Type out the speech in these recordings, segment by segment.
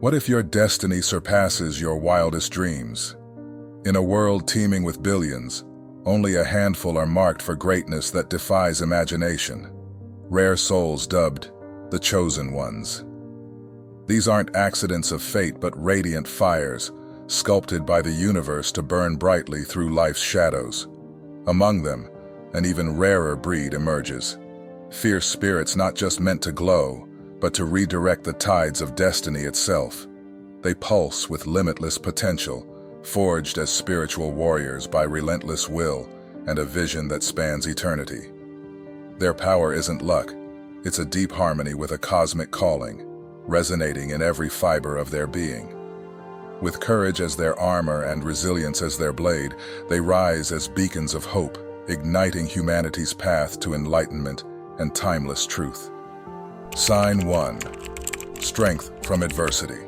What if your destiny surpasses your wildest dreams? In a world teeming with billions, only a handful are marked for greatness that defies imagination. Rare souls dubbed the chosen ones. These aren't accidents of fate but radiant fires, sculpted by the universe to burn brightly through life's shadows. Among them, an even rarer breed emerges. Fierce spirits not just meant to glow, but to redirect the tides of destiny itself. They pulse with limitless potential, forged as spiritual warriors by relentless will and a vision that spans eternity. Their power isn't luck, it's a deep harmony with a cosmic calling, resonating in every fiber of their being. With courage as their armor and resilience as their blade, they rise as beacons of hope, igniting humanity's path to enlightenment and timeless truth. Sign 1. Strength from adversity.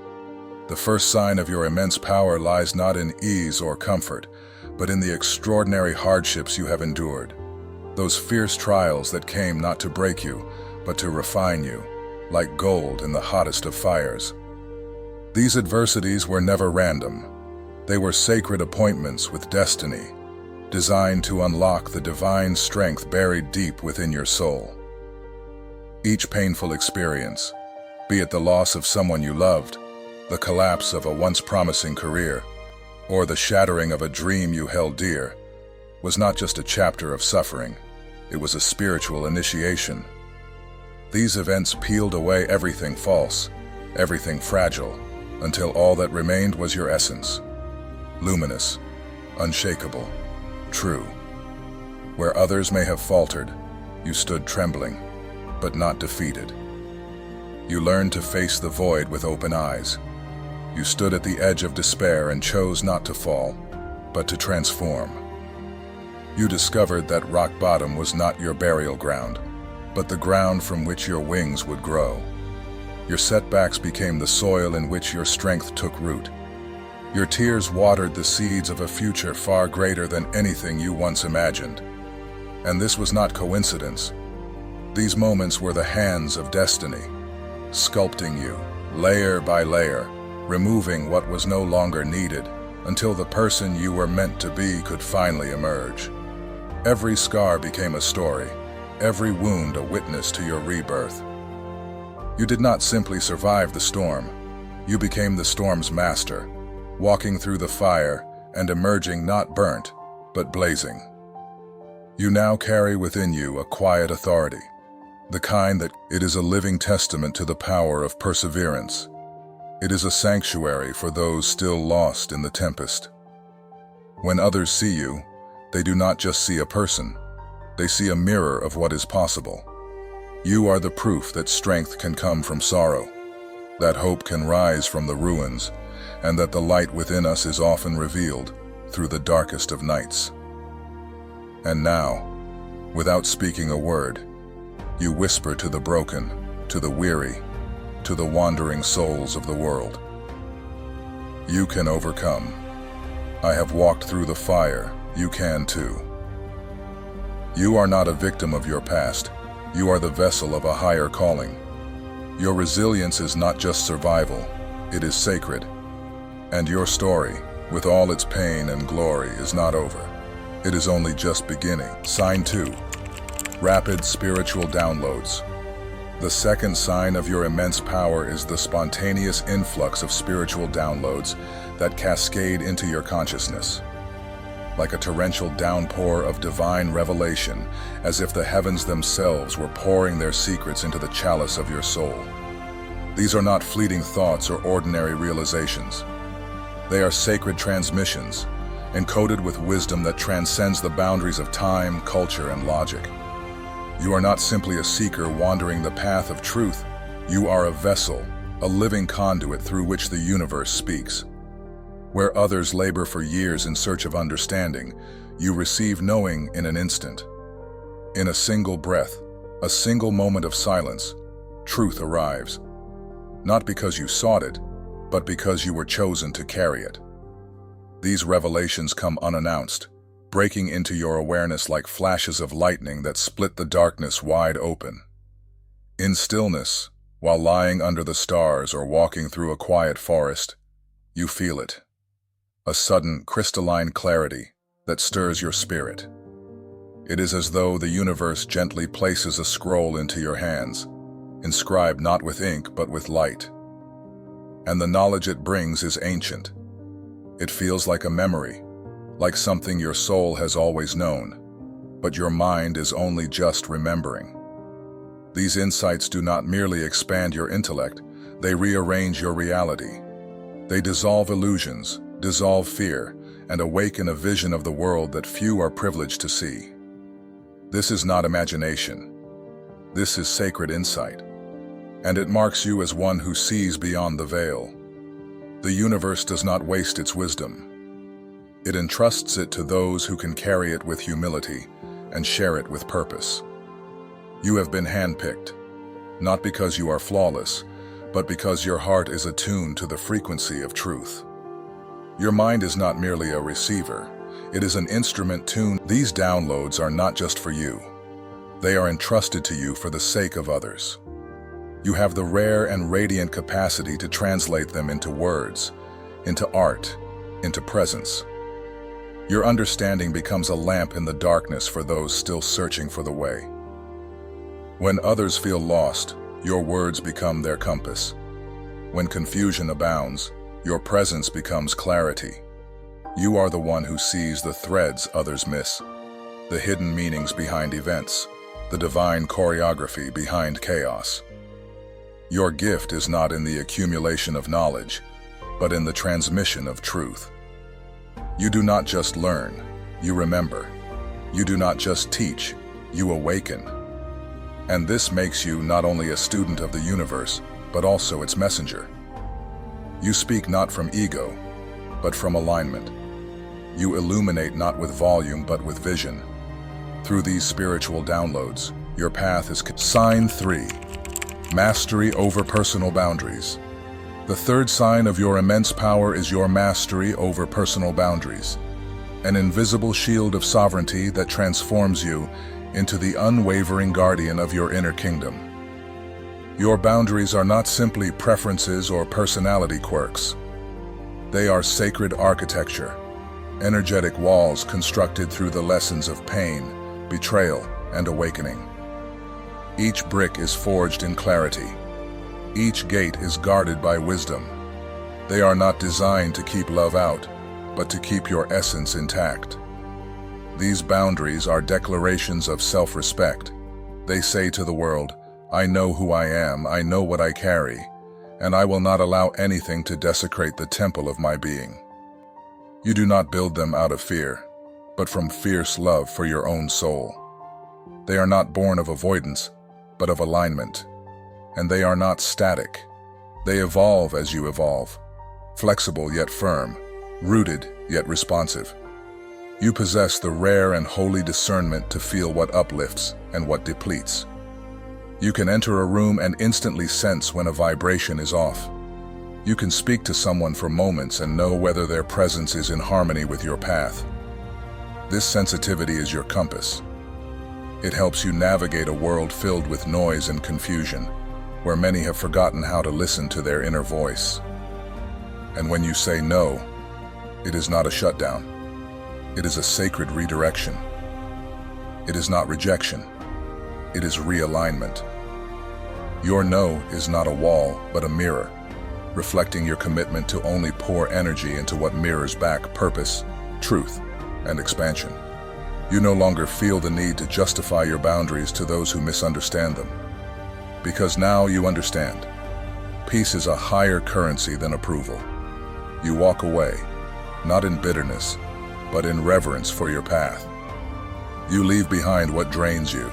The first sign of your immense power lies not in ease or comfort, but in the extraordinary hardships you have endured. Those fierce trials that came not to break you, but to refine you, like gold in the hottest of fires. These adversities were never random. They were sacred appointments with destiny, designed to unlock the divine strength buried deep within your soul. Each painful experience, be it the loss of someone you loved, the collapse of a once promising career, or the shattering of a dream you held dear, was not just a chapter of suffering, it was a spiritual initiation. These events peeled away everything false, everything fragile, until all that remained was your essence. Luminous, unshakable, true. Where others may have faltered, you stood trembling, but not defeated. You learned to face the void with open eyes. You stood at the edge of despair and chose not to fall, but to transform. You discovered that rock bottom was not your burial ground, but the ground from which your wings would grow. Your setbacks became the soil in which your strength took root. Your tears watered the seeds of a future far greater than anything you once imagined. And this was not coincidence. These moments were the hands of destiny, sculpting you, layer by layer, removing what was no longer needed, until the person you were meant to be could finally emerge. Every scar became a story, every wound a witness to your rebirth. You did not simply survive the storm, you became the storm's master, walking through the fire and emerging not burnt, but blazing. You now carry within you a quiet authority, the kind that it is a living testament to the power of perseverance. It is a sanctuary for those still lost in the tempest. When others see you, they do not just see a person, they see a mirror of what is possible. You are the proof that strength can come from sorrow, that hope can rise from the ruins, and that the light within us is often revealed through the darkest of nights. And now, without speaking a word, you whisper to the broken, to the weary, to the wandering souls of the world. You can overcome. I have walked through the fire, you can too. You are not a victim of your past, you are the vessel of a higher calling. Your resilience is not just survival, it is sacred. And your story, with all its pain and glory, is not over. It is only just beginning. Sign 2. Rapid spiritual downloads. The second sign of your immense power is the spontaneous influx of spiritual downloads that cascade into your consciousness. Like a torrential downpour of divine revelation, as if the heavens themselves were pouring their secrets into the chalice of your soul. These are not fleeting thoughts or ordinary realizations. They are sacred transmissions, encoded with wisdom that transcends the boundaries of time, culture, and logic. You are not simply a seeker wandering the path of truth. You are a vessel, a living conduit through which the universe speaks. Where others labor for years in search of understanding, you receive knowing in an instant. In a single breath, a single moment of silence, truth arrives. Not because you sought it, but because you were chosen to carry it. These revelations come unannounced, breaking into your awareness like flashes of lightning that split the darkness wide open. In stillness, While lying under the stars or walking through a quiet forest, you feel it. A sudden, crystalline clarity that stirs your spirit. It is as though the universe gently places a scroll into your hands, inscribed not with ink but with light. And the knowledge it brings is ancient. It feels like a memory, like something your soul has always known, but your mind is only just remembering. These insights do not merely expand your intellect, they rearrange your reality. They dissolve illusions, dissolve fear, and awaken a vision of the world that few are privileged to see. This is not imagination. This is sacred insight. And it marks you as one who sees beyond the veil. The universe does not waste its wisdom. It entrusts it to those who can carry it with humility and share it with purpose. You have been handpicked, not because you are flawless, but because your heart is attuned to the frequency of truth. Your mind is not merely a receiver, it is an instrument tuned. These downloads are not just for you. They are entrusted to you for the sake of others. You have the rare and radiant capacity to translate them into words, into art, into presence. Your understanding becomes a lamp in the darkness for those still searching for the way. When others feel lost, your words become their compass. When confusion abounds, your presence becomes clarity. You are the one who sees the threads others miss, the hidden meanings behind events, the divine choreography behind chaos. Your gift is not in the accumulation of knowledge, but in the transmission of truth. You do not just learn, you remember. You do not just teach, you awaken. And this makes you not only a student of the universe, but also its messenger. You speak not from ego, but from alignment. You illuminate not with volume, but with vision. Through these spiritual downloads, your path is Sign 3. Mastery over personal boundaries. The third sign of your immense power is your mastery over personal boundaries, an invisible shield of sovereignty that transforms you into the unwavering guardian of your inner kingdom. Your boundaries are not simply preferences or personality quirks. They are sacred architecture, energetic walls constructed through the lessons of pain, betrayal, and awakening. Each brick is forged in clarity. Each gate is guarded by wisdom. They are not designed to keep love out, but to keep your essence intact. These boundaries are declarations of self-respect. They say to the world, I know who I am, I know what I carry, and I will not allow anything to desecrate the temple of my being. You do not build them out of fear, but from fierce love for your own soul. They are not born of avoidance, but of alignment. And they are not static. They evolve as you evolve, flexible yet firm, rooted yet responsive. You possess the rare and holy discernment to feel what uplifts and what depletes. You can enter a room and instantly sense when a vibration is off. You can speak to someone for moments and know whether their presence is in harmony with your path. This sensitivity is your compass. It helps you navigate a world filled with noise and confusion, where many have forgotten how to listen to their inner voice. And when you say no, it is not a shutdown. It is a sacred redirection. It is not rejection. It is realignment. Your no is not a wall, but a mirror, reflecting your commitment to only pour energy into what mirrors back purpose, truth, and expansion. You no longer feel the need to justify your boundaries to those who misunderstand them. Because now you understand. Peace is a higher currency than approval. You walk away, not in bitterness, but in reverence for your path. You leave behind what drains you,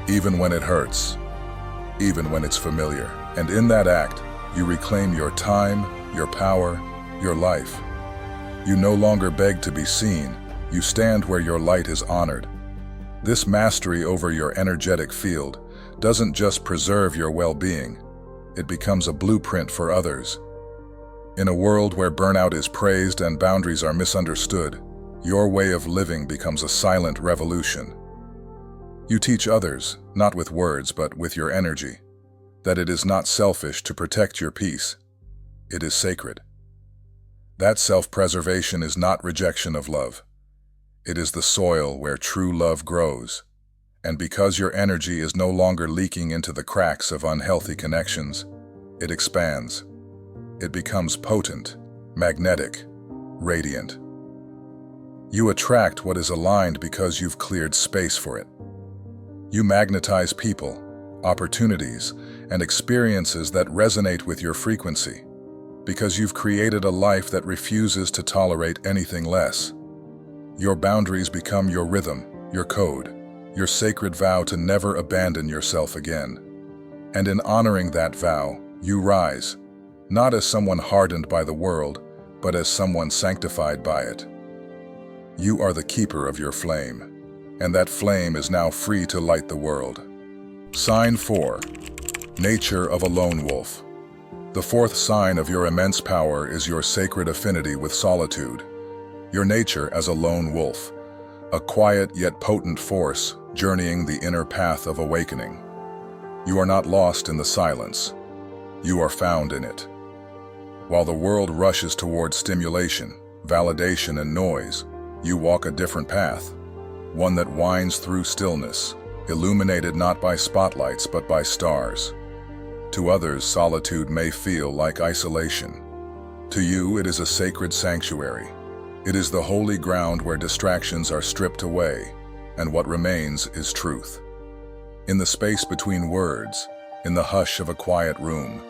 even when it hurts, even when it's familiar. And in that act, you reclaim your time, your power, your life. You no longer beg to be seen. You stand where your light is honored. This mastery over your energetic field doesn't just preserve your well-being, it becomes a blueprint for others. In a world where burnout is praised and boundaries are misunderstood, your way of living becomes a silent revolution. You teach others, not with words, but with your energy. that it is not selfish to protect your peace. It is sacred. That self-preservation is not rejection of love. It is the soil where true love grows. And because your energy is no longer leaking into the cracks of unhealthy connections, it expands. It becomes potent, magnetic, radiant. You attract what is aligned because you've cleared space for it. You magnetize people, opportunities, and experiences that resonate with your frequency, because you've created a life that refuses to tolerate anything less. Your boundaries become your rhythm, your code, your sacred vow to never abandon yourself again. And in honoring that vow, you rise, not as someone hardened by the world, but as someone sanctified by it. You are the keeper of your flame, and that flame is now free to light the world. Sign 4. Nature of a lone wolf. The fourth sign of your immense power is your sacred affinity with solitude. Your nature as a lone wolf, a quiet yet potent force journeying the inner path of awakening. You are not lost in the silence. You are found in it. While the world rushes towards stimulation, validation, and noise, you walk a different path, one that winds through stillness, illuminated not by spotlights but by stars. To others, solitude may feel like isolation. To you, it is a sacred sanctuary. It is the holy ground where distractions are stripped away, and what remains is truth. In the space between words, in the hush of a quiet room,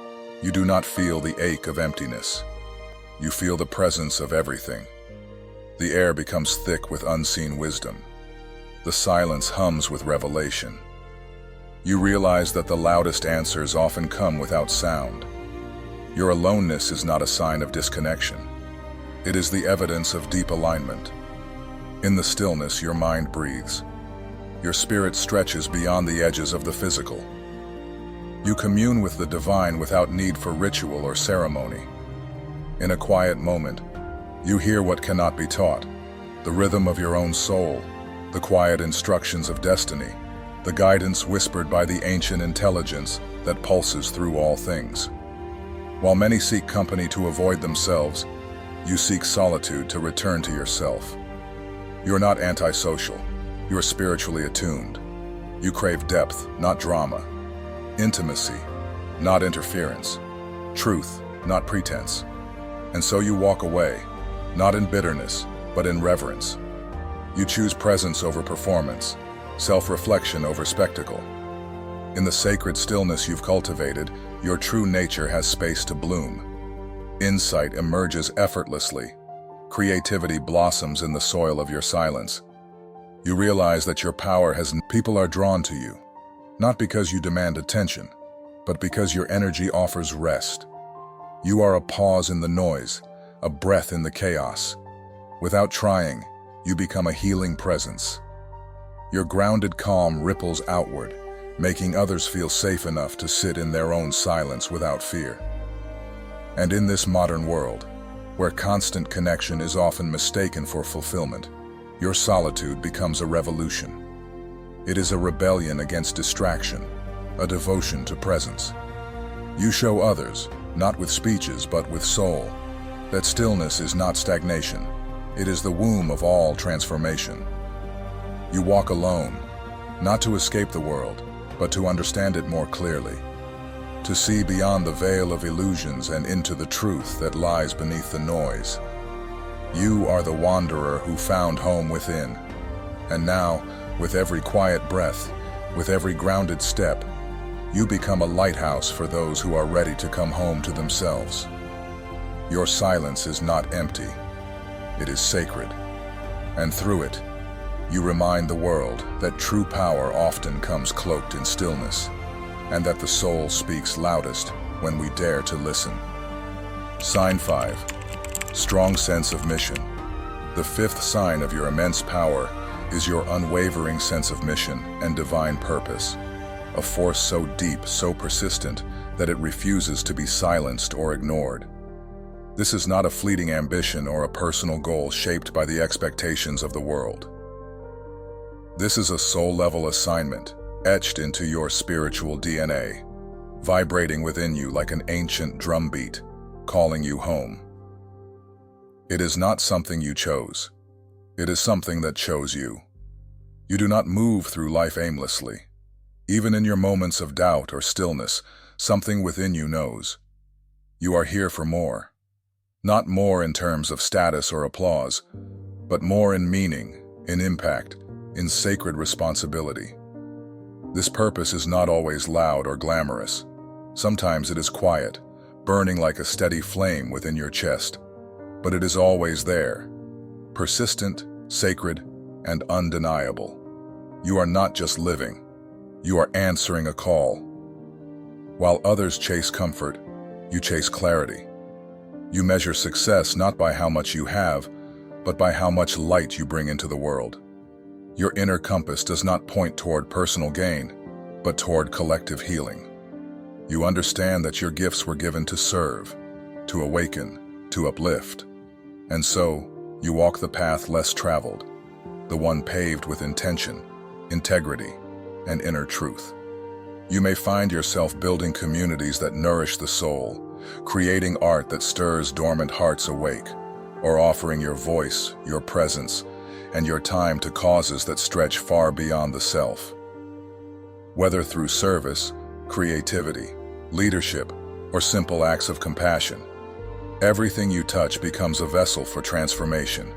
you do not feel the ache of emptiness. You feel the presence of everything. The air becomes thick with unseen wisdom. The silence hums with revelation. You realize that the loudest answers often come without sound. Your aloneness is not a sign of disconnection. It is the evidence of deep alignment. In the stillness, your mind breathes. Your spirit stretches beyond the edges of the physical. You commune with the divine without need for ritual or ceremony. In a quiet moment, you hear what cannot be taught, the rhythm of your own soul, the quiet instructions of destiny, the guidance whispered by the ancient intelligence that pulses through all things. While many seek company to avoid themselves, you seek solitude to return to yourself. You're not antisocial. You're spiritually attuned. You crave depth, not drama. Intimacy, not interference. Truth, not pretense. And so you walk away, not in bitterness, but in reverence. You choose presence over performance, self-reflection over spectacle. In the sacred stillness you've cultivated, your true nature has space to bloom. Insight emerges effortlessly. Creativity blossoms in the soil of your silence. You realize that your power has... People are drawn to you, not because you demand attention, but because your energy offers rest. You are a pause in the noise, a breath in the chaos. Without trying, you become a healing presence. Your grounded calm ripples outward, making others feel safe enough to sit in their own silence without fear. And in this modern world, where constant connection is often mistaken for fulfillment, your solitude becomes a revolution. It is a rebellion against distraction, a devotion to presence. You show others, not with speeches but with soul, that stillness is not stagnation. It is the womb of all transformation. You walk alone, not to escape the world, but to understand it more clearly, to see beyond the veil of illusions and into the truth that lies beneath the noise. You are the wanderer who found home within, and now, with every quiet breath, with every grounded step, you become a lighthouse for those who are ready to come home to themselves. Your silence is not empty, it is sacred, and through it, you remind the world that true power often comes cloaked in stillness, and that the soul speaks loudest when we dare to listen. Sign 5. Strong sense of mission. The fifth sign of your immense power is your unwavering sense of mission and divine purpose, a force so deep, so persistent, that it refuses to be silenced or ignored. This is not a fleeting ambition or a personal goal shaped by the expectations of the world. This is a soul-level assignment, etched into your spiritual DNA. vibrating within you like an ancient drumbeat, calling you home. It is not something you chose. It is something that chose you. You do not move through life aimlessly. Even in your moments of doubt or stillness, something within you knows. You are here for more. Not more in terms of status or applause, but more in meaning, in impact, in sacred responsibility. This purpose is not always loud or glamorous. Sometimes it is quiet, burning like a steady flame within your chest. But it is always there, persistent, sacred, and undeniable. You are not just living. You are answering a call. While others chase comfort, you chase clarity. You measure success not by how much you have, but by how much light you bring into the world. Your inner compass does not point toward personal gain, but toward collective healing. You understand that your gifts were given to serve, to awaken, to uplift. And so, you walk the path less traveled, the one paved with intention, integrity, and inner truth. You may find yourself building communities that nourish the soul, creating art that stirs dormant hearts awake, or offering your voice, your presence, and your time to causes that stretch far beyond the self. Whether through service, creativity, leadership, or simple acts of compassion, everything you touch becomes a vessel for transformation.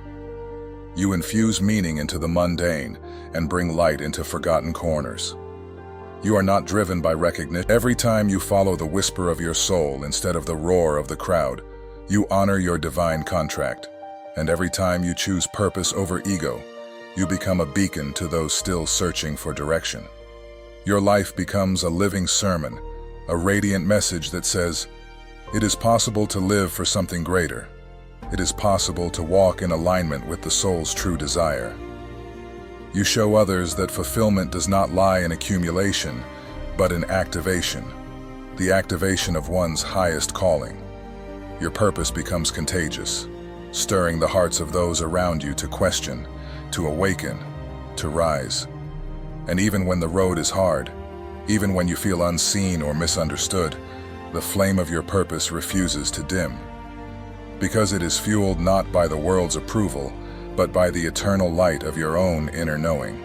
You infuse meaning into the mundane and bring light into forgotten corners. You are not driven by recognition. Every time you follow the whisper of your soul instead of the roar of the crowd, you honor your divine contract. And every time you choose purpose over ego, you become a beacon to those still searching for direction. Your life becomes a living sermon, a radiant message that says, it is possible to live for something greater. It is possible to walk in alignment with the soul's true desire. You show others that fulfillment does not lie in accumulation, but in activation, the activation of one's highest calling. Your purpose becomes contagious, stirring the hearts of those around you to question, to awaken, to rise. And even when the road is hard, even when you feel unseen or misunderstood, the flame of your purpose refuses to dim. Because it is fueled not by the world's approval, but by the eternal light of your own inner knowing.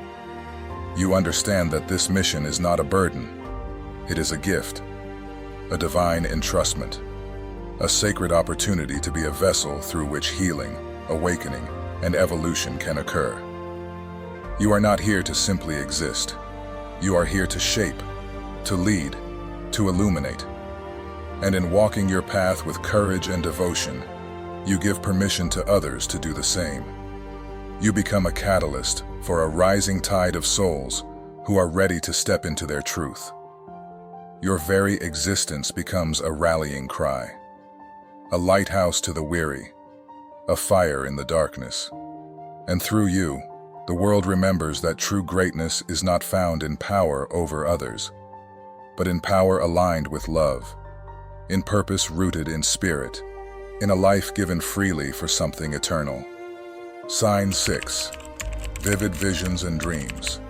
You understand that this mission is not a burden. It is a gift, a divine entrustment, a sacred opportunity to be a vessel through which healing, awakening, and evolution can occur. You are not here to simply exist. You are here to shape, to lead, to illuminate. And in walking your path with courage and devotion, you give permission to others to do the same. You become a catalyst for a rising tide of souls who are ready to step into their truth. Your very existence becomes a rallying cry, a lighthouse to the weary, a fire in the darkness. And through you, the world remembers that true greatness is not found in power over others, but in power aligned with love, in purpose rooted in spirit, in a life given freely for something eternal. Sign 6. Vivid visions and dreams.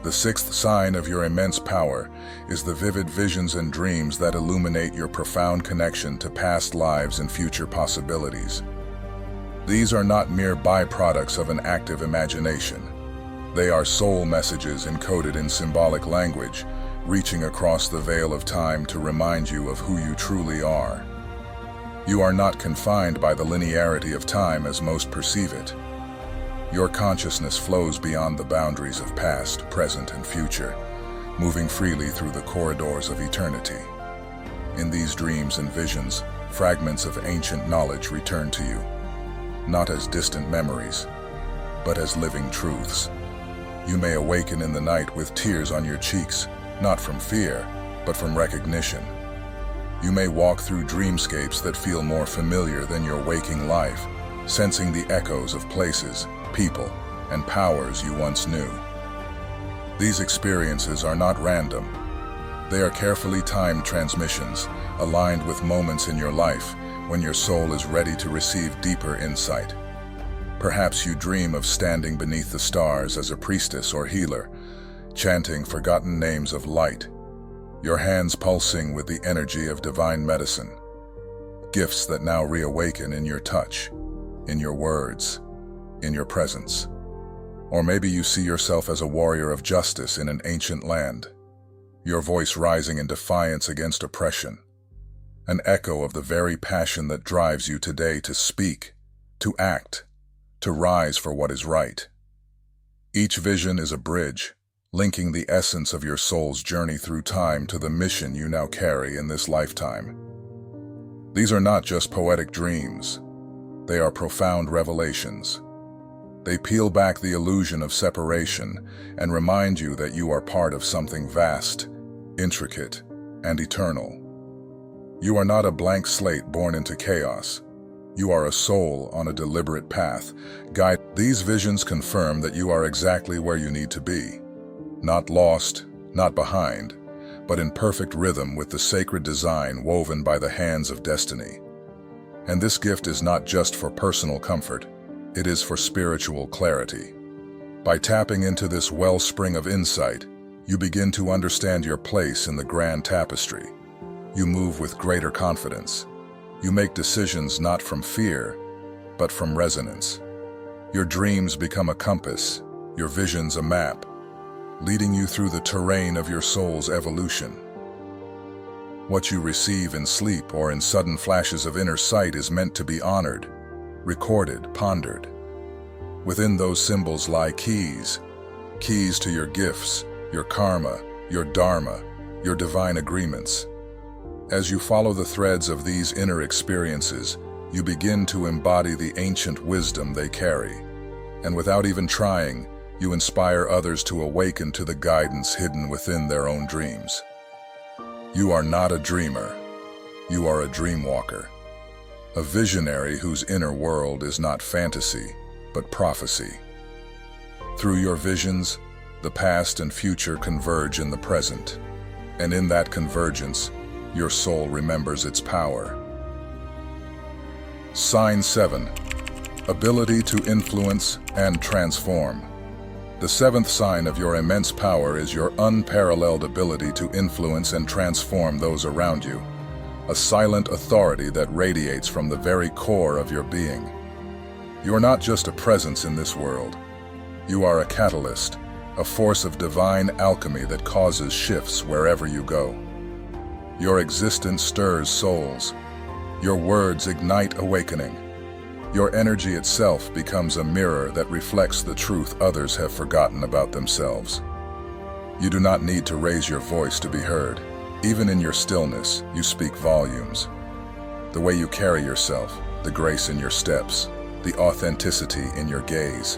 The sixth sign of your immense power is the vivid visions and dreams that illuminate your profound connection to past lives and future possibilities. These are not mere byproducts of an active imagination. They are soul messages encoded in symbolic language, reaching across the veil of time to remind you of who you truly are. You are not confined by the linearity of time as most perceive it. Your consciousness flows beyond the boundaries of past, present, and future, moving freely through the corridors of eternity. In these dreams and visions, fragments of ancient knowledge return to you, not as distant memories, but as living truths. You may awaken in the night with tears on your cheeks, not from fear, but from recognition. You may walk through dreamscapes that feel more familiar than your waking life, sensing the echoes of places, people, and powers you once knew. These experiences are not random. They are carefully timed transmissions, aligned with moments in your life when your soul is ready to receive deeper insight. Perhaps you dream of standing beneath the stars as a priestess or healer, chanting forgotten names of light. your hands pulsing with the energy of divine medicine. Gifts that now reawaken in your touch, in your words, in your presence. Or maybe you see yourself as a warrior of justice in an ancient land, your voice rising in defiance against oppression, an echo of the very passion that drives you today to speak, to act, to rise for what is right. Each vision is a bridge, linking the essence of your soul's journey through time to the mission you now carry in this lifetime. These are not just poetic dreams. They are profound revelations. They peel back the illusion of separation and remind you that you are part of something vast, intricate, and eternal. You are not a blank slate born into chaos. You are a soul on a deliberate path. These visions confirm that you are exactly where you need to be. Not lost, not behind, but in perfect rhythm with the sacred design woven by the hands of destiny. And this gift is not just for personal comfort, it is for spiritual clarity. By tapping into this wellspring of insight, you begin to understand your place in the grand tapestry. You move with greater confidence. You make decisions not from fear, but from resonance. Your dreams become a compass, your visions a map, leading you through the terrain of your soul's evolution. What you receive in sleep or in sudden flashes of inner sight is meant to be honored, recorded, pondered. Within those symbols lie keys to your gifts, your karma, your dharma, your divine agreements. As you follow the threads of these inner experiences, you begin to embody the ancient wisdom they carry. And without even trying, you inspire others to awaken to the guidance hidden within their own dreams. You are not a dreamer. You are a dreamwalker. A visionary whose inner world is not fantasy, but prophecy. Through your visions, the past and future converge in the present. And in that convergence, your soul remembers its power. Sign 7. Ability to influence and transform. The seventh sign of your immense power is your unparalleled ability to influence and transform those around you, a silent authority that radiates from the very core of your being. You are not just a presence in this world. You are a catalyst, a force of divine alchemy that causes shifts wherever you go. Your existence stirs souls. Your words ignite awakening. Your energy itself becomes a mirror that reflects the truth others have forgotten about themselves. You do not need to raise your voice to be heard. Even in your stillness, you speak volumes. The way you carry yourself, the grace in your steps, the authenticity in your gaze,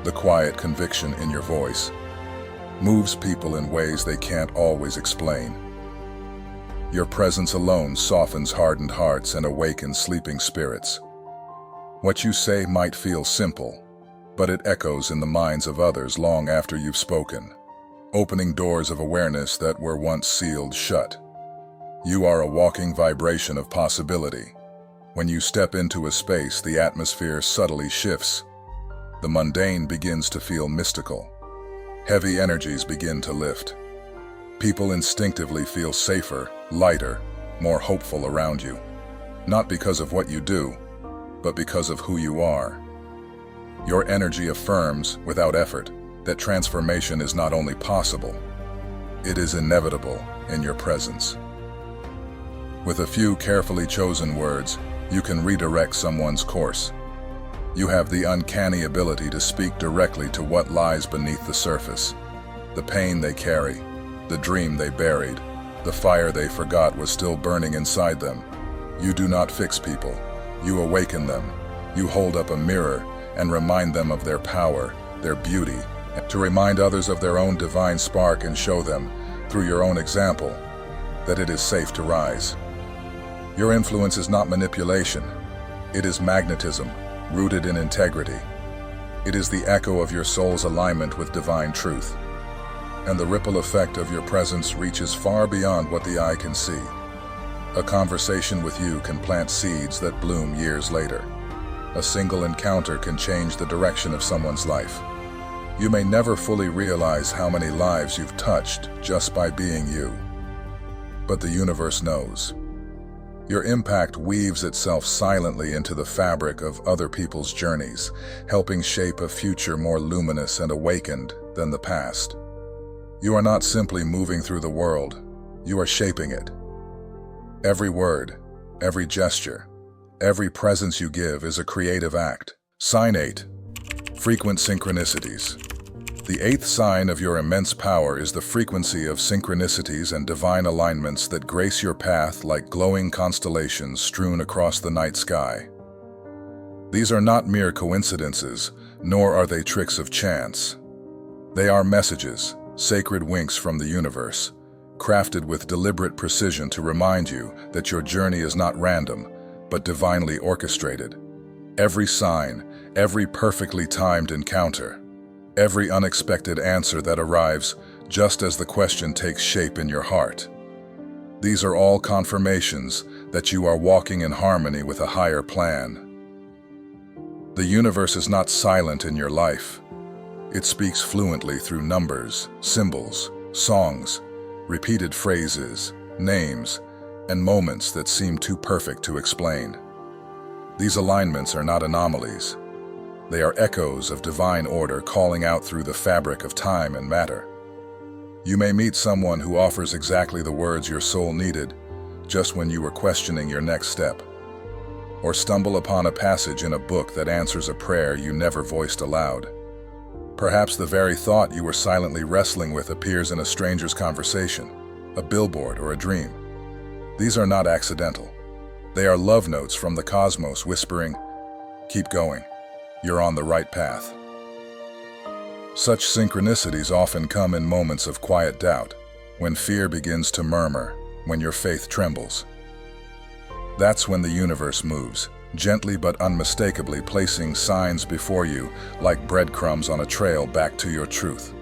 the quiet conviction in your voice, moves people in ways they can't always explain. Your presence alone softens hardened hearts and awakens sleeping spirits. What you say might feel simple, but it echoes in the minds of others long after you've spoken, opening doors of awareness that were once sealed shut. You are a walking vibration of possibility. When you step into a space, the atmosphere subtly shifts. The mundane begins to feel mystical. Heavy energies begin to lift. People instinctively feel safer, lighter, more hopeful around you. Not because of what you do, but because of who you are. Your energy affirms, without effort, that transformation is not only possible, it is inevitable in your presence. With a few carefully chosen words, you can redirect someone's course. You have the uncanny ability to speak directly to what lies beneath the surface. The pain they carry, the dream they buried, the fire they forgot was still burning inside them. You do not fix people. You awaken them. You hold up a mirror and remind them of their power, their beauty, to remind others of their own divine spark and show them, through your own example, that it is safe to rise. Your influence is not manipulation. It is magnetism, rooted in integrity. It is the echo of your soul's alignment with divine truth. And the ripple effect of your presence reaches far beyond what the eye can see. A conversation with you can plant seeds that bloom years later. A single encounter can change the direction of someone's life. You may never fully realize how many lives you've touched just by being you. but the universe knows. Your impact weaves itself silently into the fabric of other people's journeys, helping shape a future more luminous and awakened than the past. You are not simply moving through the world, you are shaping it. Every word, every gesture, every presence you give is a creative act. Sign 8. Frequent synchronicities. The 8th sign of your immense power is the frequency of synchronicities and divine alignments that grace your path like glowing constellations strewn across the night sky. These are not mere coincidences, nor are they tricks of chance. They are messages, sacred winks from the universe, crafted with deliberate precision to remind you that your journey is not random, but divinely orchestrated. Every sign, every perfectly timed encounter, every unexpected answer that arrives just as the question takes shape in your heart. These are all confirmations that you are walking in harmony with a higher plan. The universe is not silent in your life. It speaks fluently through numbers, symbols, songs, repeated phrases, names, and moments that seem too perfect to explain. These alignments are not anomalies. They are echoes of divine order calling out through the fabric of time and matter. You may meet someone who offers exactly the words your soul needed, just when you were questioning your next step. Or stumble upon a passage in a book that answers a prayer you never voiced aloud. Perhaps the very thought you were silently wrestling with appears in a stranger's conversation, a billboard, or a dream. These are not accidental. They are love notes from the cosmos whispering, "Keep going. You're on the right path." Such synchronicities often come in moments of quiet doubt, when fear begins to murmur, when your faith trembles. That's when the universe moves, gently but unmistakably placing signs before you like breadcrumbs on a trail back to your truth.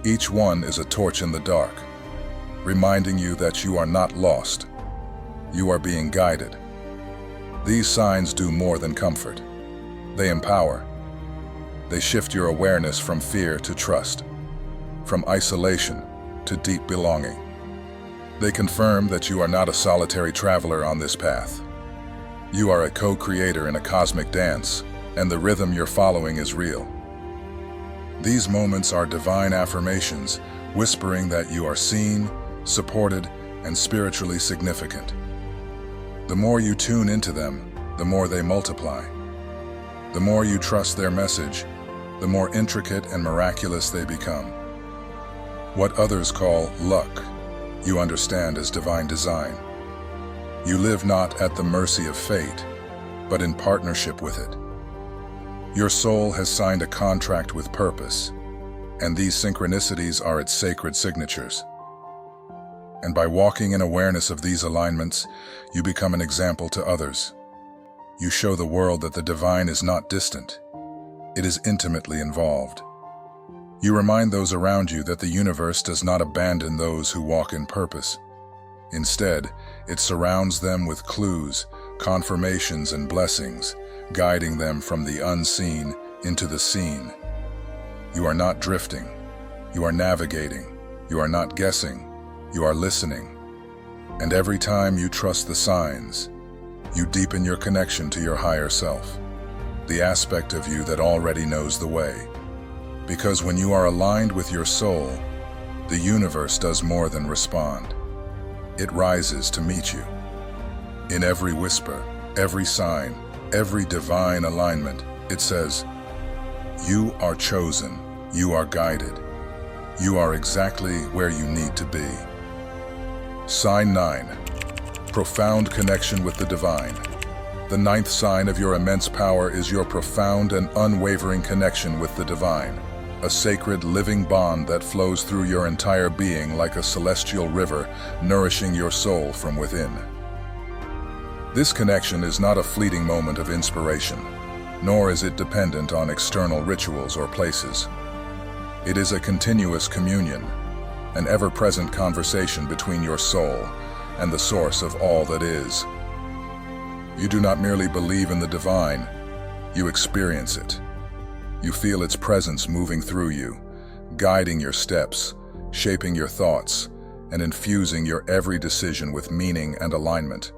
Each one is a torch in the dark, reminding you that you are not lost. You are being guided. These signs do more than comfort. They empower. They shift your awareness from fear to trust, from isolation to deep belonging. They confirm that you are not a solitary traveler on this path. You are a co-creator in a cosmic dance, and the rhythm you're following is real. These moments are divine affirmations, whispering that you are seen, supported, and spiritually significant. The more you tune into them, the more they multiply. The more you trust their message, the more intricate and miraculous they become. What others call luck, you understand as divine design. You live not at the mercy of fate, but in partnership with it. Your soul has signed a contract with purpose, and these synchronicities are its sacred signatures. And by walking in awareness of these alignments, you become an example to others. You show the world that the divine is not distant. It is intimately involved. You remind those around you that the universe does not abandon those who walk in purpose. Instead, it surrounds them with clues, confirmations, and blessings, guiding them from the unseen into the seen. You are not drifting. You are navigating. You are not guessing. You are listening. And every time you trust the signs, you deepen your connection to your higher self, the aspect of you that already knows the way. Because when you are aligned with your soul, the universe does more than respond. It rises to meet you. In every whisper, every sign, every divine alignment, it says, "You are chosen, you are guided, you are exactly where you need to be." Sign 9. Profound connection with the divine. The 9th sign of your immense power is your profound and unwavering connection with the divine, a sacred living bond that flows through your entire being like a celestial river, nourishing your soul from within. This connection is not a fleeting moment of inspiration, nor is it dependent on external rituals or places. It is a continuous communion, an ever-present conversation between your soul and the source of all that is. You do not merely believe in the divine, you experience it. You feel its presence moving through you, guiding your steps, shaping your thoughts, and infusing your every decision with meaning and alignment.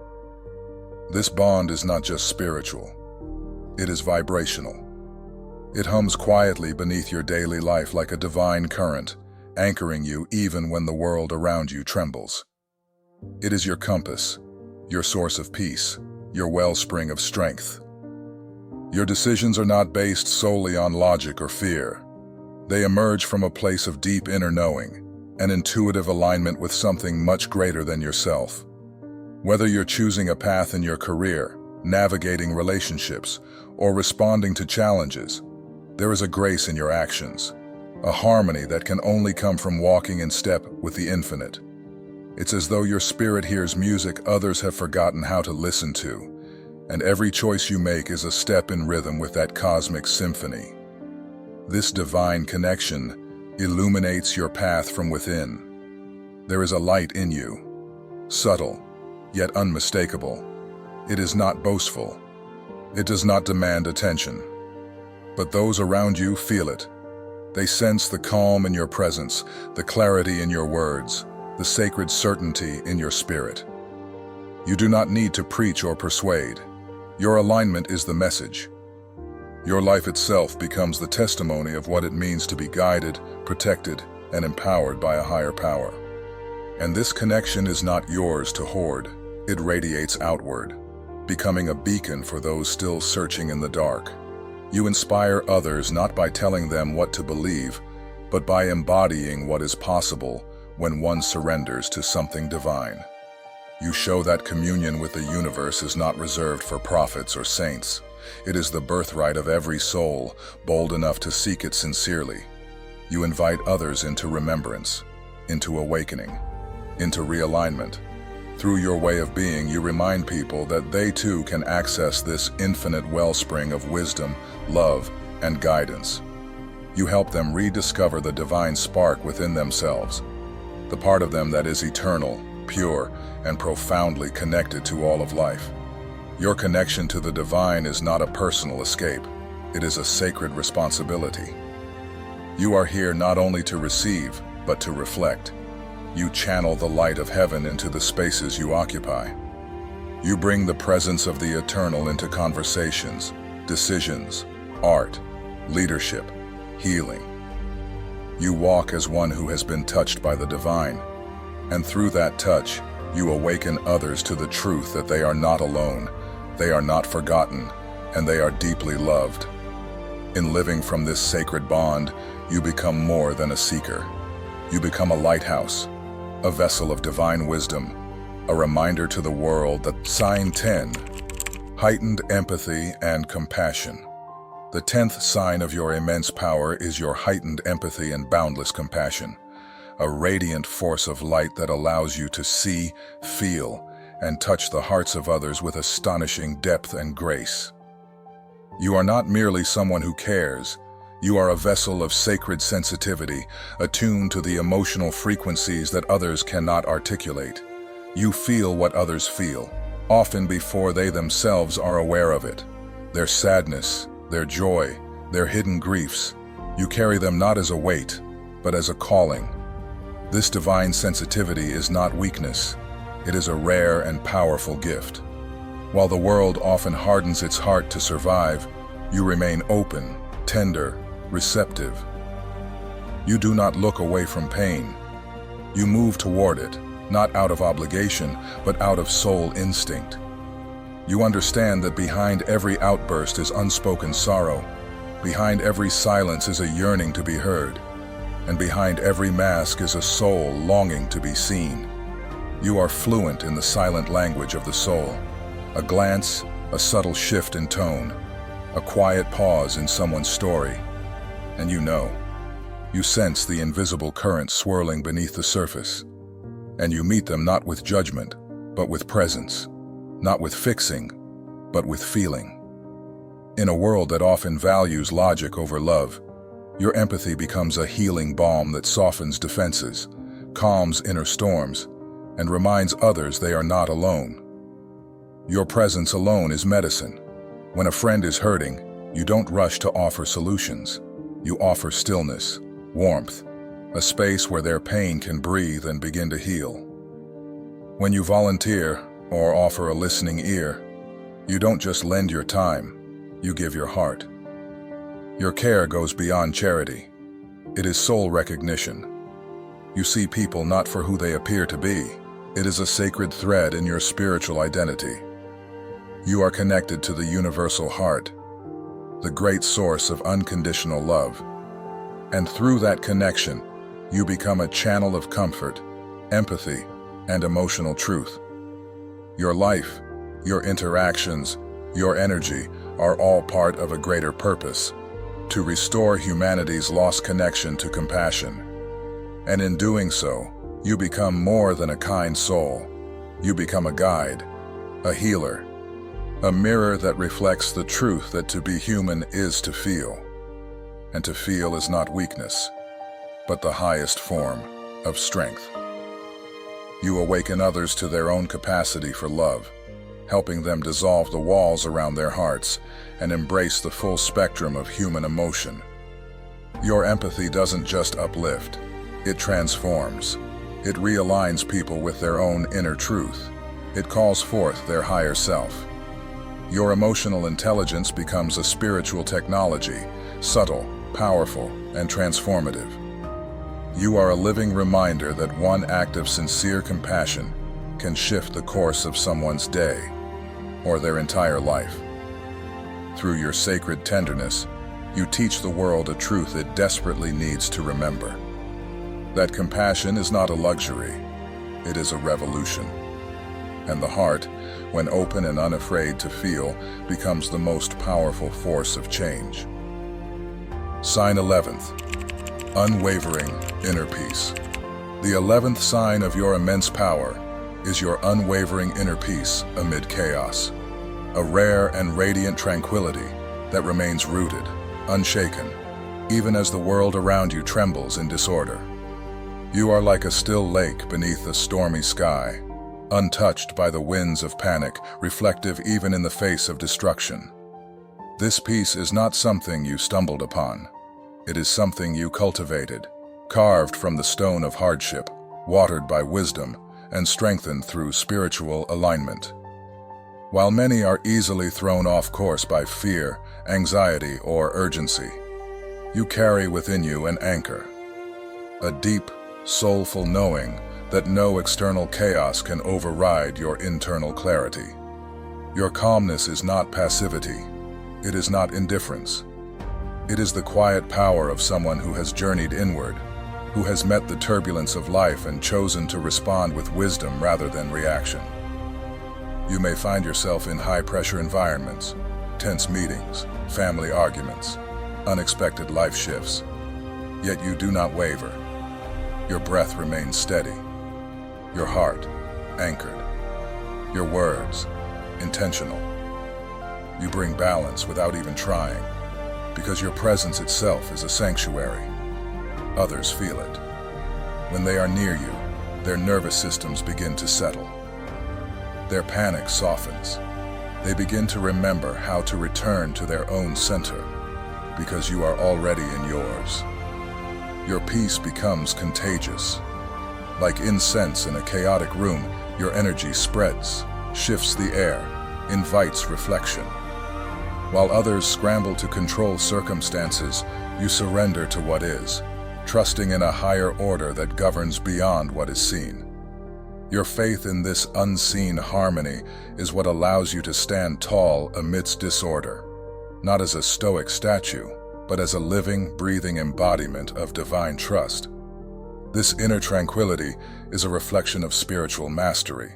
This bond is not just spiritual, it is vibrational. It hums quietly beneath your daily life like a divine current, anchoring you even when the world around you trembles. It is your compass, your source of peace, your wellspring of strength. Your decisions are not based solely on logic or fear. They emerge from a place of deep inner knowing, an intuitive alignment with something much greater than yourself. Whether you're choosing a path in your career, navigating relationships, or responding to challenges, there is a grace in your actions, a harmony that can only come from walking in step with the infinite. It's as though your spirit hears music others have forgotten how to listen to, and every choice you make is a step in rhythm with that cosmic symphony. This divine connection illuminates your path from within. There is a light in you, subtle, yet unmistakable. It is not boastful. It does not demand attention. But those around you feel it. They sense the calm in your presence, the clarity in your words, the sacred certainty in your spirit. You do not need to preach or persuade. Your alignment is the message. Your life itself becomes the testimony of what it means to be guided, protected, and empowered by a higher power. And this connection is not yours to hoard. It radiates outward, becoming a beacon for those still searching in the dark. You inspire others not by telling them what to believe, but by embodying what is possible when one surrenders to something divine. You show that communion with the universe is not reserved for prophets or saints. It is the birthright of every soul, bold enough to seek it sincerely. You invite others into remembrance, into awakening, into realignment. Through your way of being, you remind people that they too can access this infinite wellspring of wisdom, love, and guidance. You help them rediscover the divine spark within themselves, the part of them that is eternal, pure, and profoundly connected to all of life. Your connection to the divine is not a personal escape. It is a sacred responsibility. You are here not only to receive, but to reflect. You channel the light of heaven into the spaces you occupy. You bring the presence of the eternal into conversations, decisions, art, leadership, healing. You walk as one who has been touched by the divine, and through that touch, you awaken others to the truth that they are not alone, they are not forgotten, and they are deeply loved. In living from this sacred bond, you become more than a seeker. You become a lighthouse, a vessel of divine wisdom, a reminder to the world that sign 10, heightened empathy and compassion. The 10th sign of your immense power is your heightened empathy and boundless compassion, a radiant force of light that allows you to see, feel, and touch the hearts of others with astonishing depth and grace. You are not merely someone who cares. You are a vessel of sacred sensitivity, attuned to the emotional frequencies that others cannot articulate. You feel what others feel, often before they themselves are aware of it. Their sadness, their joy, their hidden griefs. You carry them not as a weight, but as a calling. This divine sensitivity is not weakness. It is a rare and powerful gift. While the world often hardens its heart to survive, you remain open, tender, receptive. You do not look away from pain. You move toward it, not out of obligation, but out of soul instinct. You understand that behind every outburst is unspoken sorrow, behind every silence is a yearning to be heard, and behind every mask is a soul longing to be seen. You are fluent in the silent language of the soul. A glance, a subtle shift in tone, a quiet pause in someone's story, and you know. You sense the invisible current swirling beneath the surface, and you meet them not with judgment, but with presence, not with fixing, but with feeling. In a world that often values logic over love, your empathy becomes a healing balm that softens defenses, calms inner storms, and reminds others they are not alone. Your presence alone is medicine. When a friend is hurting, you don't rush to offer solutions. You offer stillness, warmth, a space where their pain can breathe and begin to heal. When you volunteer or offer a listening ear, you don't just lend your time, you give your heart. Your care goes beyond charity. It is soul recognition. You see people not for who they appear to be. It is a sacred thread in your spiritual identity. You are connected to the universal heart, the great source of unconditional love. And through that connection, you become a channel of comfort, empathy, and emotional truth. Your life, your interactions, your energy are all part of a greater purpose, to restore humanity's lost connection to compassion. And in doing so, you become more than a kind soul. You become a guide, a healer, a mirror that reflects the truth that to be human is to feel. And to feel is not weakness, but the highest form of strength. You awaken others to their own capacity for love, helping them dissolve the walls around their hearts and embrace the full spectrum of human emotion. Your empathy doesn't just uplift, it transforms. It realigns people with their own inner truth. It calls forth their higher self. Your emotional intelligence becomes a spiritual technology, subtle, powerful, and transformative. You are a living reminder that one act of sincere compassion can shift the course of someone's day or their entire life. Through your sacred tenderness, you teach the world a truth it desperately needs to remember. That compassion is not a luxury, it is a revolution. And the heart, when open and unafraid to feel, becomes the most powerful force of change. Sign 11th, unwavering inner peace. The 11th sign of your immense power is your unwavering inner peace amid chaos, a rare and radiant tranquility that remains rooted, unshaken, even as the world around you trembles in disorder. You are like a still lake beneath a stormy sky, untouched by the winds of panic, reflective even in the face of destruction. This peace is not something you stumbled upon. It is something you cultivated, carved from the stone of hardship, watered by wisdom, and strengthened through spiritual alignment. While many are easily thrown off course by fear, anxiety, or urgency, you carry within you an anchor, a deep, soulful knowing that no external chaos can override your internal clarity. Your calmness is not passivity. It is not indifference. It is the quiet power of someone who has journeyed inward, who has met the turbulence of life and chosen to respond with wisdom rather than reaction. You may find yourself in high-pressure environments, tense meetings, family arguments, unexpected life shifts, yet you do not waver. Your breath remains steady, your heart anchored, your words intentional. You bring balance without even trying, because your presence itself is a sanctuary. Others feel it. When they are near you, their nervous systems begin to settle. Their panic softens. They begin to remember how to return to their own center, because you are already in yours. Your peace becomes contagious. Like incense in a chaotic room, your energy spreads, shifts the air, invites reflection. While others scramble to control circumstances, you surrender to what is, trusting in a higher order that governs beyond what is seen. Your faith in this unseen harmony is what allows you to stand tall amidst disorder, not as a stoic statue, but as a living, breathing embodiment of divine trust. This inner tranquility is a reflection of spiritual mastery.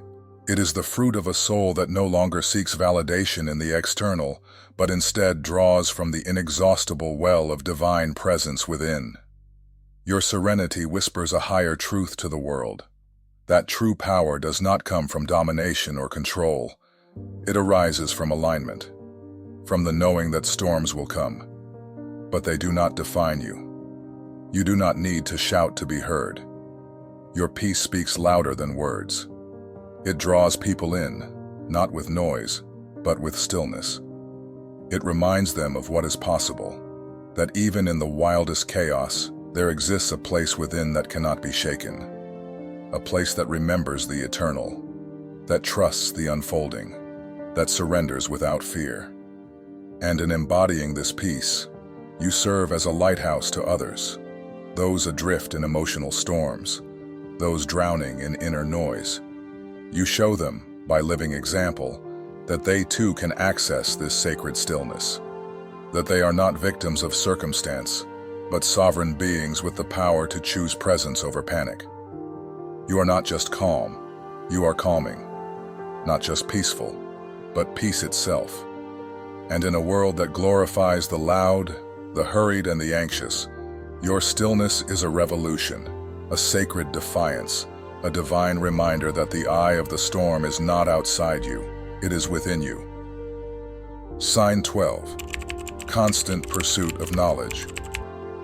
It is the fruit of a soul that no longer seeks validation in the external, but instead draws from the inexhaustible well of divine presence within. Your serenity whispers a higher truth to the world. That true power does not come from domination or control. It arises from alignment, from the knowing that storms will come, but they do not define you. You do not need to shout to be heard. Your peace speaks louder than words. It draws people in, not with noise, but with stillness. It reminds them of what is possible, that even in the wildest chaos, There exists a place within that cannot be shaken, a place that remembers the eternal, that trusts the unfolding, that surrenders without fear. And in embodying this peace, you serve as a lighthouse to others, those adrift in emotional storms, those drowning in inner noise. You show them, by living example, that they too can access this sacred stillness, that they are not victims of circumstance, but sovereign beings with the power to choose presence over panic. You are not just calm, you are calming, not just peaceful, but peace itself. And in a world that glorifies the loud, the hurried, and the anxious, your stillness is a revolution, a sacred defiance, a divine reminder that the eye of the storm is not outside you, it is within you. Sign 12. Constant pursuit of knowledge.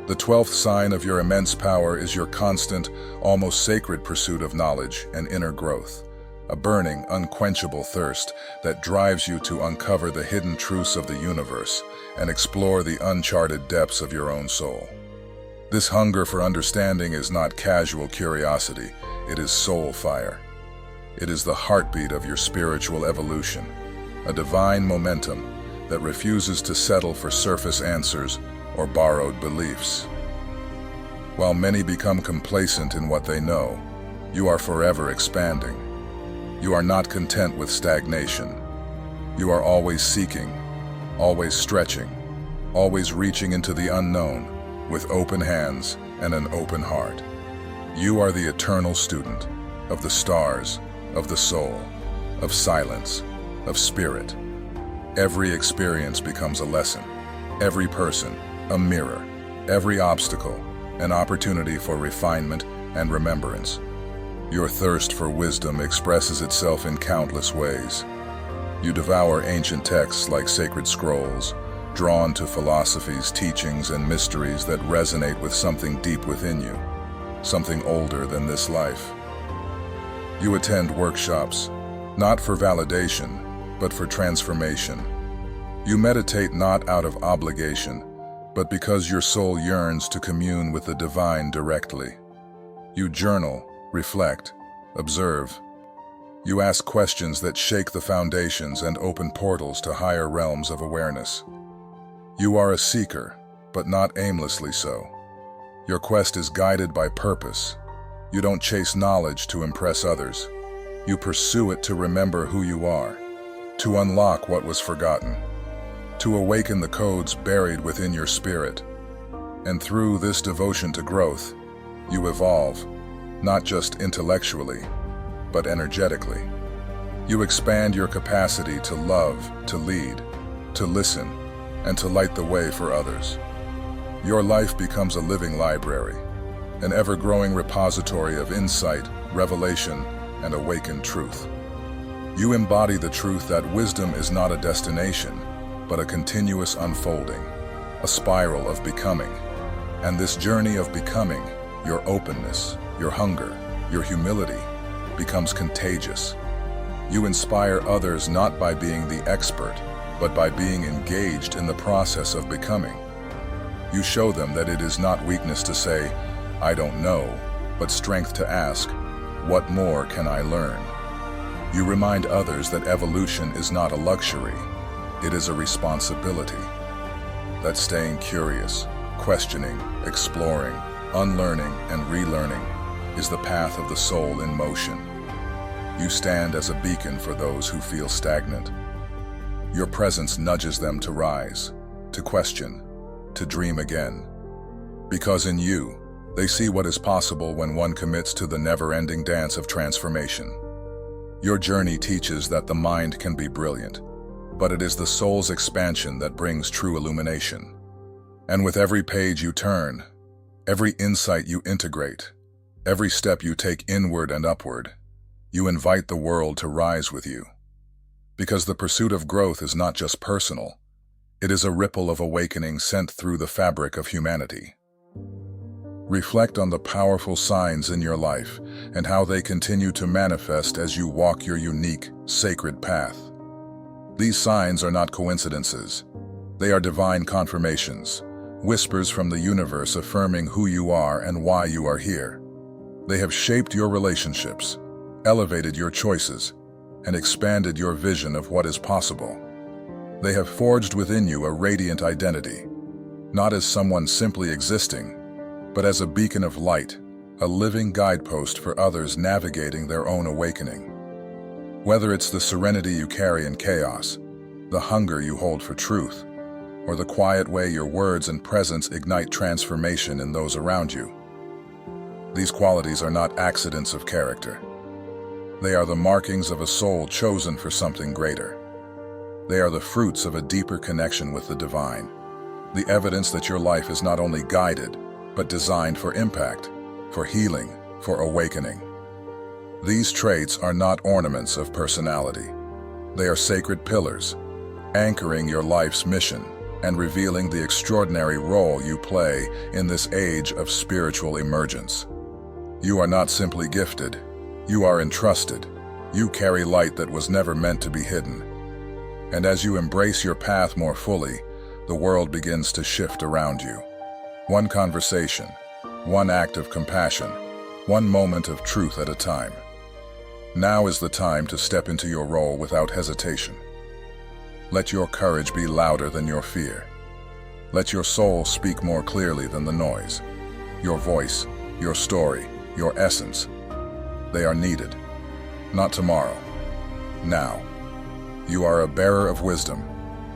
The 12th sign of your immense power is your constant, almost sacred pursuit of knowledge and inner growth, a burning, unquenchable thirst that drives you to uncover the hidden truths of the universe and explore the uncharted depths of your own soul. This hunger for understanding is not casual curiosity, it is soul fire. It is the heartbeat of your spiritual evolution, a divine momentum that refuses to settle for surface answers or borrowed beliefs. While many become complacent in what they know, you are forever expanding. You are not content with stagnation. You are always seeking, always stretching, always reaching into the unknown with open hands and an open heart. You are the eternal student of the stars, of the soul, of silence, of spirit. Every experience becomes a lesson, every person a mirror, every obstacle an opportunity for refinement and remembrance. Your thirst for wisdom expresses itself in countless ways. You devour ancient texts like sacred scrolls, drawn to philosophies, teachings, and mysteries that resonate with something deep within you, something older than this life. You attend workshops, not for validation, but for transformation. You meditate not out of obligation, but because your soul yearns to commune with the divine directly. You journal, reflect, observe. You ask questions that shake the foundations and open portals to higher realms of awareness. You are a seeker, but not aimlessly so. Your quest is guided by purpose. You don't chase knowledge to impress others. You pursue it to remember who you are, to unlock what was forgotten, to awaken the codes buried within your spirit. And through this devotion to growth, you evolve, not just intellectually, but energetically. You expand your capacity to love, to lead, to listen, and to light the way for others. Your life becomes a living library, an ever-growing repository of insight, revelation, and awakened truth. You embody the truth that wisdom is not a destination, but a continuous unfolding, a spiral of becoming. And this journey of becoming, your openness, your hunger, your humility, becomes contagious. You inspire others not by being the expert, but by being engaged in the process of becoming. You show them that it is not weakness to say, "I don't know," but strength to ask, "What more can I learn?" You remind others that evolution is not a luxury, it is a responsibility. That staying curious, questioning, exploring, unlearning, and relearning is the path of the soul in motion. You stand as a beacon for those who feel stagnant. Your presence nudges them to rise, to question, to dream again. Because in you, they see what is possible when one commits to the never-ending dance of transformation. Your journey teaches that the mind can be brilliant, but it is the soul's expansion that brings true illumination. And with every page you turn, every insight you integrate, every step you take inward and upward, you invite the world to rise with you. Because the pursuit of growth is not just personal, it is a ripple of awakening sent through the fabric of humanity. Reflect on the powerful signs in your life and how they continue to manifest as you walk your unique, sacred path. These signs are not coincidences. They are divine confirmations, whispers from the universe affirming who you are and why you are here. They have shaped your relationships, elevated your choices, and expanded your vision of what is possible. They have forged within you a radiant identity, not as someone simply existing, but as a beacon of light, a living guidepost for others navigating their own awakening. Whether it's the serenity you carry in chaos, the hunger you hold for truth, or the quiet way your words and presence ignite transformation in those around you. These qualities are not accidents of character. They are the markings of a soul chosen for something greater. They are the fruits of a deeper connection with the divine, the evidence that your life is not only guided, but designed for impact, for healing, for awakening. These traits are not ornaments of personality. They are sacred pillars, anchoring your life's mission and revealing the extraordinary role you play in this age of spiritual emergence. You are not simply gifted, you are entrusted. You carry light that was never meant to be hidden. And as you embrace your path more fully, the world begins to shift around you. One conversation, one act of compassion, one moment of truth at a time. Now is the time to step into your role without hesitation. Let your courage be louder than your fear. Let your soul speak more clearly than the noise. Your voice, your story, your essence, they are needed. Not tomorrow, now. You are a bearer of wisdom,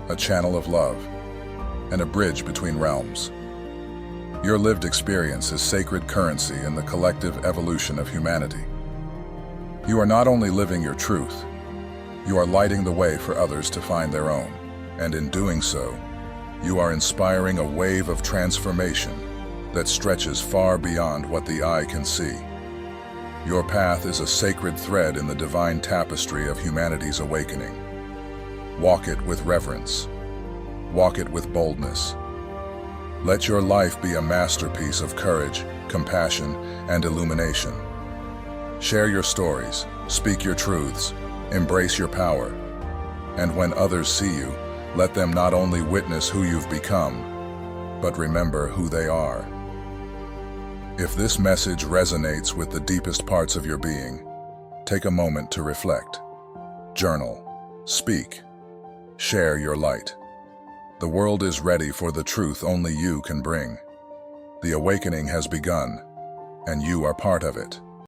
a channel of love, and a bridge between realms. Your lived experience is sacred currency in the collective evolution of humanity. You are not only living your truth, you are lighting the way for others to find their own, and in doing so, you are inspiring a wave of transformation that stretches far beyond what the eye can see. Your path is a sacred thread in the divine tapestry of humanity's awakening. Walk it with reverence. Walk it with boldness. Let your life be a masterpiece of courage, compassion, and illumination. Share your stories, speak your truths, embrace your power. And when others see you, let them not only witness who you've become, but remember who they are. If this message resonates with the deepest parts of your being, take a moment to reflect. Journal, speak, share your light. The world is ready for the truth only you can bring. The awakening has begun, and you are part of it.